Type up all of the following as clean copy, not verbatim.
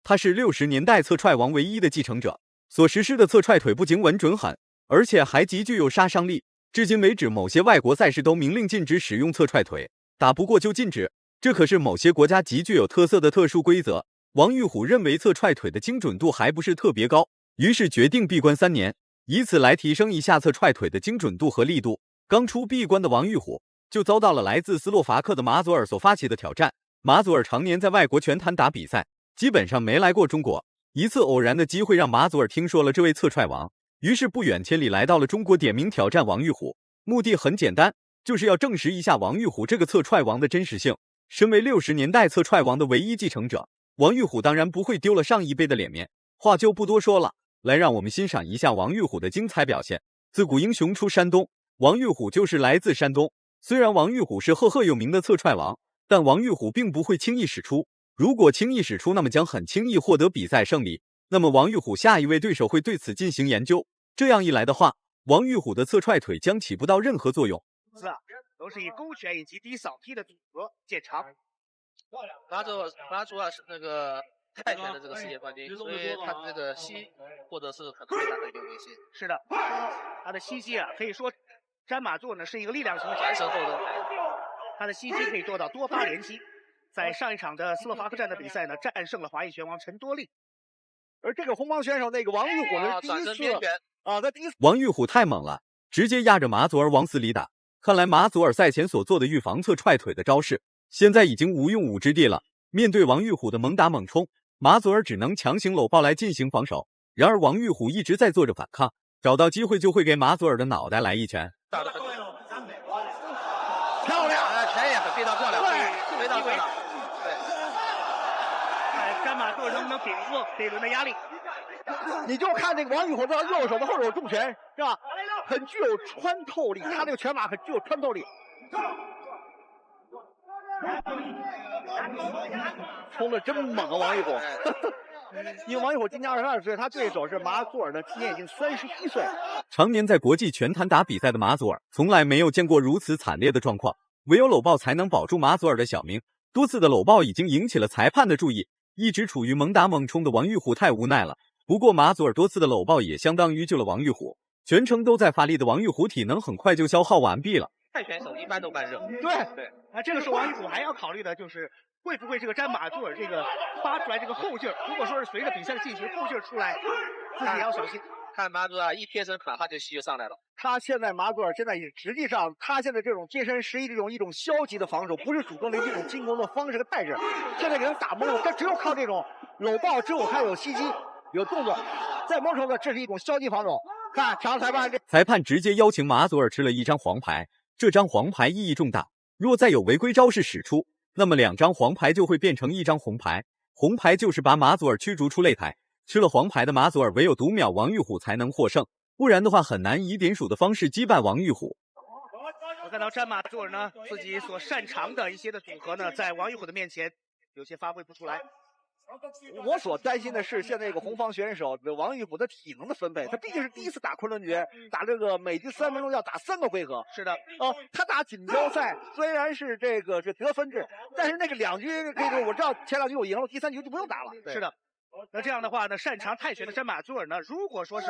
他是60年代侧踹王唯一的继承者，所实施的侧踹腿不仅稳准狠，而且还极具有杀伤力。至今为止，某些外国赛事都明令禁止使用侧踹腿，打不过就禁止，这可是某些国家极具有特色的特殊规则。王玉虎认为侧踹腿的精准度还不是特别高，于是决定闭关3年，以此来提升一下侧踹腿的精准度和力度。刚出闭关的王玉虎就遭到了来自斯洛伐克的马佐尔所发起的挑战。马佐尔常年在外国拳坛打比赛，基本上没来过中国。一次偶然的机会让马佐尔听说了这位侧踹王，于是不远千里来到了中国点名挑战王玉虎。目的很简单，就是要证实一下王玉虎这个侧踹王的真实性。身为60年代侧踹王的唯一继承者，王玉虎当然不会丢了上一辈的脸面。话就不多说了，来让我们欣赏一下王玉虎的精彩表现。自古英雄出山东，王玉虎就是来自山东。虽然王玉虎是赫赫有名的侧踹王，但王玉虎并不会轻易使出。如果轻易使出，那么将很轻易获得比赛胜利。那么王玉虎下一位对手会对此进行研究。这样一来的话，王玉虎的侧踹腿将起不到任何作用。都是以勾拳以及低扫踢的组合见长。马祖尔是那个泰拳的这个世界冠军，所以他这个膝或者是很大的一个威胁。是的，他的膝击啊，可以说詹马座呢是一个力量型的全身后的，他的膝击可以做到多发连击。在上一场的斯洛伐克站的比赛呢，战胜了华裔拳王陈多利。而这个红方选手那个王玉虎呢，第一次他第一次王玉虎太猛了，直接压着马佐尔往死里打。看来马佐尔赛前所做的预防侧踹腿的招式，现在已经无用武之地了。面对王玉虎的猛打猛冲，马佐尔只能强行搂抱来进行防守。然而王玉虎一直在做着反抗，找到机会就会给马佐尔的脑袋来一拳。打得很漂亮，拳也非常漂亮，对，非常漂亮。对，看詹马座能不能顶住这一轮的压力。你就看这个王玉虎的右手的后手重拳，是吧？很具有穿透力，他这个拳法很具有穿透力。冲的真猛啊，王玉虎！因为王玉虎今年22岁，他对手是马佐尔呢，今年已经31岁。常年在国际拳坛打比赛的马佐尔，从来没有见过如此惨烈的状况，唯有搂抱才能保住马佐尔的小命。多次的搂抱已经引起了裁判的注意，一直处于猛打猛冲的王玉虎太无奈了。不过马佐尔多次的搂抱也相当于救了王玉虎。全程都在发力的王玉虎体能很快就消耗完毕了。泰拳手一般都慢热。对，那这个时候王玉虎还要考虑的就是会不会这个詹马佐尔这个发出来这个后劲儿，如果说是随着比赛的进行后劲儿出来，自己也要小心。看马佐尔一贴身，马上就膝就上来了。他现在马佐尔现在实际上他现在这种接身是一种消极的防守，不是主动的这种进攻的方式和态势。现在给人打懵了，他只有靠这种搂抱之后，还有袭击，有动作，在某种程度这是一种消极防守。看，查裁判，裁判直接邀请马佐尔吃了一张黄牌，这张黄牌意义重大。若再有违规招式使出，那么2张黄牌就会变成1张红牌。红牌就是把马佐尔驱逐出擂台。吃了黄牌的马佐尔唯有读秒王玉虎才能获胜，不然的话很难以点数的方式击败王玉虎。我看到詹马佐尔呢，自己所擅长的一些的组合呢，在王玉虎的面前有些发挥不出来。我所担心的是，现在这个红方选手王玉虎的体能的分配，他毕竟是第一次打昆仑决，打这个每局3分钟要打3个回合。是的，他打锦标赛虽然是这个是得分制，但是那个2局可以说我知道前2局我赢了，第3局就不用打了。是的，那这样的话呢，擅长泰拳的詹马佐尔呢，如果说是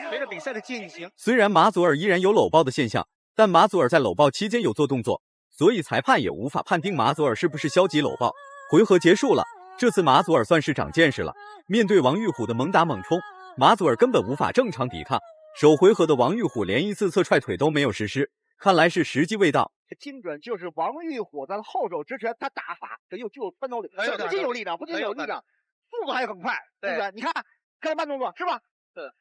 随着比赛的进行，虽然马佐尔依然有搂抱的现象，但马佐尔在搂抱期间有做动作，所以裁判也无法判定马佐尔是不是消极搂抱。回合结束了。这次马佐尔算是长见识了，面对王玉虎的猛打猛冲，马佐尔根本无法正常抵抗。首回合的王玉虎连一次侧踹腿都没有实施，看来是时机未到。精准就是王玉虎的后手直拳，他打法这又具有穿透力，不仅有力量，不仅有力量，速度还很快，对不对？你看慢动作是吧？是。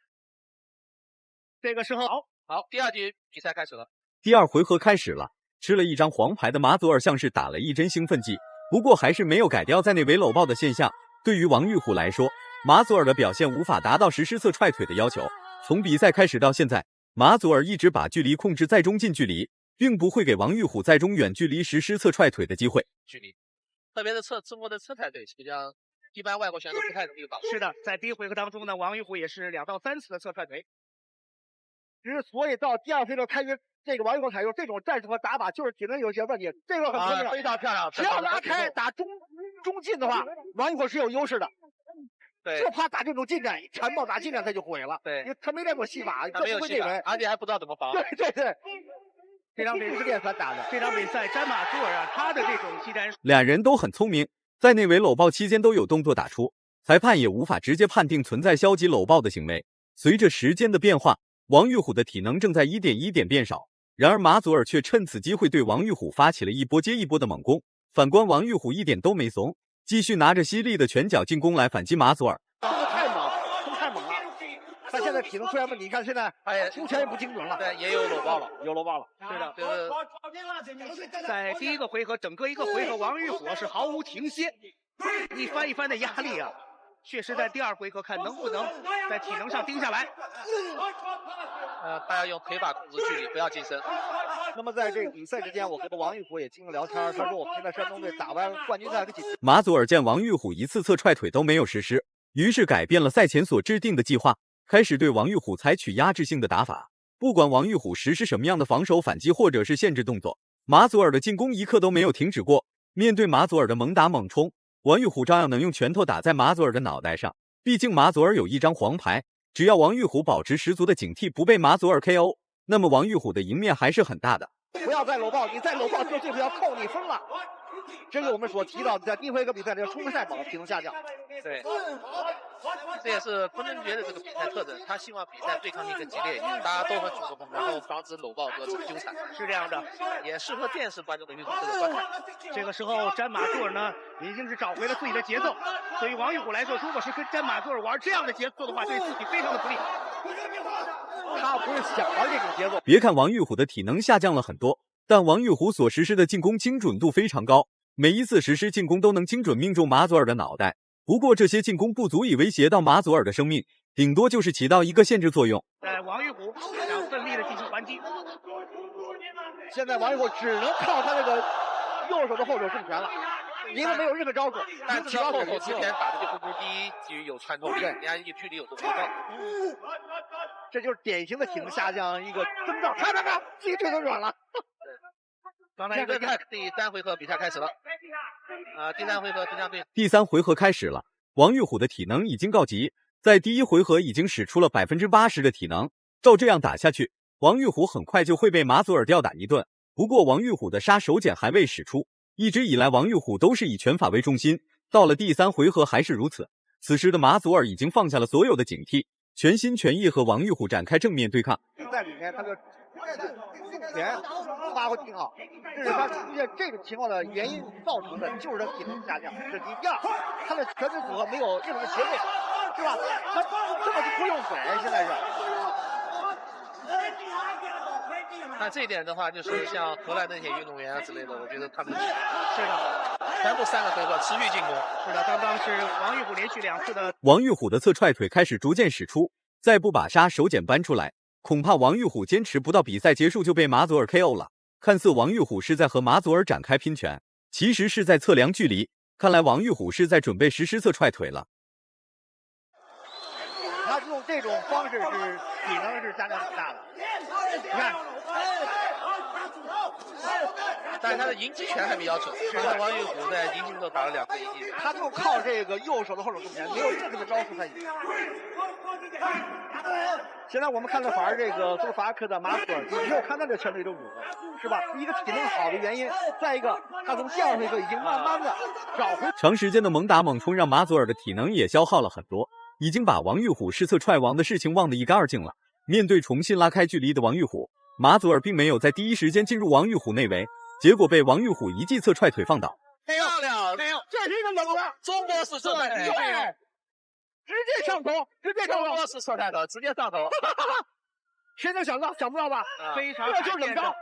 这个时候好，第2局比赛开始了。第2回合开始了，吃了1张黄牌的马佐尔像是打了一针兴奋剂。不过还是没有改掉在内围搂抱的现象。对于王玉虎来说，马佐尔的表现无法达到实施侧踹腿的要求。从比赛开始到现在，马佐尔一直把距离控制在中近距离，并不会给王玉虎在中远距离实施侧踹腿的机会。距离，特别是中国的侧踹腿，实际上一般外国选手不太容易搞。是的，在第1回合当中呢，王玉虎也是2到3次的侧踹腿。之所以到第2回合开局，这个王玉虎采用这种战术和打法，就是体能有些问题。这个很非常漂亮。只要拉开打中近的话，王玉虎是有优势的。对，就怕打这种近战，缠抱打近战他就毁了。对，因为他没练过戏法，他没有戏法，而且还不知道怎么防。对对对，这场比赛是练团打的。这场比赛，詹马祖尔啊，他的这种技战术，俩人都很聪明，在内围搂抱期间都有动作打出，裁判也无法直接判定存在消极搂抱的行为。随着时间的变化，王玉虎的体能正在一点一点变少，然而马祖尔却趁此机会对王玉虎发起了一波接一波的猛攻。反观王玉虎一点都没怂，继续拿着犀利的拳脚进攻来反击马祖尔。这个太猛，太猛了！他现在体能出现问题，你看现在出拳也不精准了。对，也有搂抱了，有搂抱了。是的，就是在第一个回合，整个一个回合，王玉虎是毫无停歇，一番一番的压力啊。确实，在第二回合看能不能在体能上盯下来。他要用腿法控制距离，不要近身。那么在这个比赛之间，我和王玉虎也经过聊天，他说我们现在山东队打完冠军赛马祖尔见王玉虎一次侧踹腿都没有实施，于是改变了赛前所制定的计划，开始对王玉虎采取压制性的打法。不管王玉虎实施什么样的防守反击或者是限制动作，马祖尔的进攻一刻都没有停止过。面对马祖尔的猛打猛冲，王玉虎照样能用拳头打在马祖尔的脑袋上。毕竟马祖尔有一张黄牌，只要王玉虎保持十足的警惕，不被马祖尔 KO， 那么王玉虎的赢面还是很大的。不要再搂抱，你再搂抱就就是要扣你分了。这是我们所提到的，在第一回合比赛里，冲锋赛猛体能下降。对，这也是昆仑决的这个比赛特征。他希望比赛对抗性更激烈，大家都很主动，然后防止搂抱和纠缠，是这样的，也适合电视观众的这个观看。这个时候，詹马祖尔呢已经是找回了自己的节奏。对于王玉虎来说，如果是跟詹马祖尔玩这样的节奏的话，对自己非常的不利。他不是想玩这种节奏。别看王玉虎的体能下降了很多，但王玉虎所实施的进攻精准度非常高，每一次实施进攻都能精准命中马祖尔的脑袋。不过这些进攻不足以威胁到马祖尔的生命，顶多就是起到一个限制作用。王玉虎想奋力的进行还击，现在王玉虎只能靠他这个右手的后手重拳了，因为没有任何招数。但之后之前打的就不是第一局有穿透力，人家距离有多高。这就是典型的体能下降一个征兆。看，自己腿都软了。刚才第三回合比赛开始了。第三回合浙江队。第三回合开始了，王玉虎的体能已经告急，在第一回合已经使出了80%的体能，照这样打下去，王玉虎很快就会被马祖尔吊打一顿。不过王玉虎的杀手锏还未使出，一直以来王玉虎都是以拳法为中心，到了第三回合还是如此。此时的马祖尔已经放下了所有的警惕，全心全意和王玉虎展开正面对抗。在里面他的拳发挥挺好，这是他出现这种情况的原因造成的，就是他体能下降。这是第二，他的拳腿组合没有任何节奏，是吧？他根本就不用嘴，现在是。那这一点的话，就是像荷兰那些运动员啊之类的，我觉得他们是的，全部3个回合持续进攻。是的，刚刚是王玉虎连续2次的。王玉虎的侧踹腿开始逐渐使出，再不把杀手锏搬出来，恐怕王玉虎坚持不到比赛结束就被马祖尔 KO 了。看似王玉虎是在和马祖尔展开拼拳，其实是在测量距离。看来王玉虎是在准备实施侧踹腿了。他用这种方式是体能是下降很大的。你看，但是他的迎击拳还比较准。刚才王玉虎在迎击都打了2个迎击，他就靠这个右手的后手重拳，没有任何的招数在里面。现在我们看到反而这个斯洛伐克的马祖尔，你没有看他的拳腿的组合，是吧？一个体能好的原因，再一个他从第2回合已经慢慢的找回。长时间的猛打猛冲让马祖尔的体能也消耗了很多，已经把王玉虎是侧踹王的事情忘得一干二净了。面对重新拉开距离的王玉虎，马祖尔并没有在第一时间进入王玉虎内围，结果被王玉虎一记侧踹腿放倒。漂亮，没有，这是一个冷的中国式侧踹腿，对，直接上头，直接上头，中国式侧踹腿，直接上头。谁能想到？想不到吧？非常这就是冷招，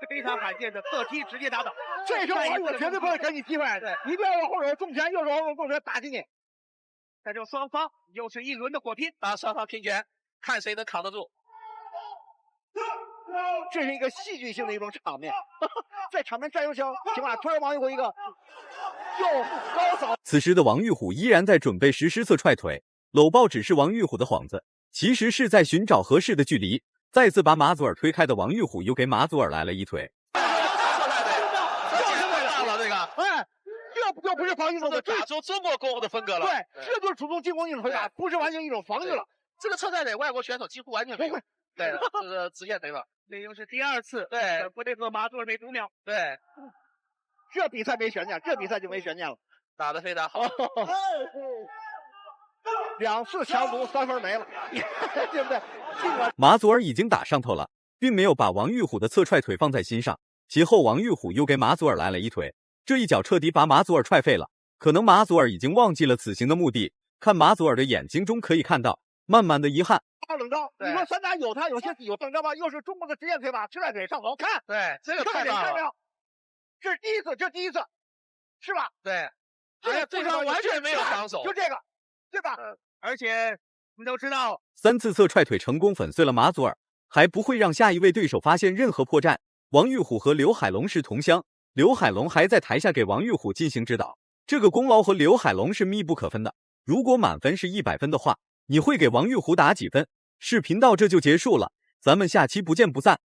非常罕见的侧踢直接打倒。这时候王玉虎绝对不会给你机会，一定要用后手重拳，右手后手重拳打进去。在这双方又是一轮的火拼，双方拼拳，看谁能扛得住。这是一个戏剧性的一种场面，在场面战术情况下，突然王玉虎一个右高扫。此时的王玉虎依然在准备实施侧踹腿，搂抱只是王玉虎的幌子，其实是在寻找合适的距离。再次把马祖尔推开的王玉虎又给马祖尔来了一腿。这个又不是防御动作，打出中国功夫的风格了。对，这就是主动进攻一种推打，不是完全一种防御了。这个侧踹腿外国选手几乎完全没有。对，就是直接怼了。这又是第2次，对，不对和马祖尔没读秒。对，这比赛没悬念，这比赛就没悬念了，打得非常好。2次强毒3分没了，对不对？马祖尔已经打上头了，并没有把王玉虎的侧踹腿放在心上。其后王玉虎又给马祖尔来了一腿，这一脚彻底把马祖尔踹废了。可能马祖尔已经忘记了此行的目的，看马祖尔的眼睛中可以看到满满的遗憾。冷招，你说散打有他有些有冷招吧，又是中国的职业腿法，侧踹腿上头，看，对，这个太棒了，看到没有？这是第一次，这是第一次，是吧？对，而且对方完全没有防守，就这个，对吧？而且我们都知道，3次侧踹腿成功粉碎了马祖尔，还不会让下一位对手发现任何破绽。王玉虎和刘海龙是同乡，刘海龙还在台下给王玉虎进行指导，这个功劳和刘海龙是密不可分的。如果满分是100分的话，你会给王玉虎打几分？视频到这就结束了，咱们下期不见不散。